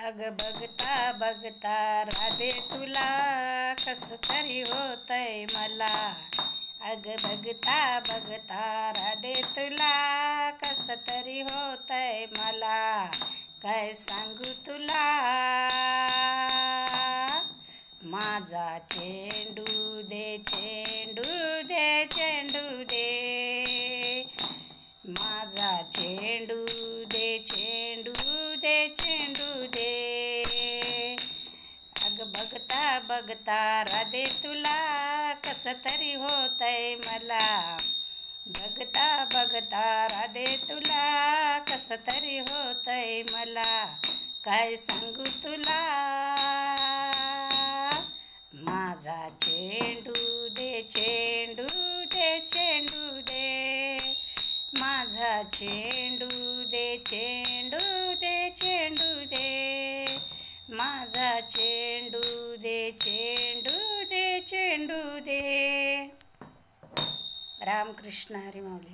अग बघता बघता राधे तुला कसं तरी होतंय मला. अग बघता बघता राधे तुला कसं तरी होतंय मला. काय सांगू तुला माझा चेंडू दे चेंडू दे चेंडू दे. माझा चेंडू दे चेंडू दे चेंडू दे. अग बघता बघता राधे तुला कसं तरी होतंय मला. बघता बघता राधे तुला कसं तरी होतंय मला. काय सांगू तुला माझा चेंडू दे चेंडू दे चेंडू दे. माझा चेंडू दे चेंडू दे चेंडू दे. माझा चेंडू दे चेंडू दे चेंडू दे. रामकृष्ण हरी माऊली.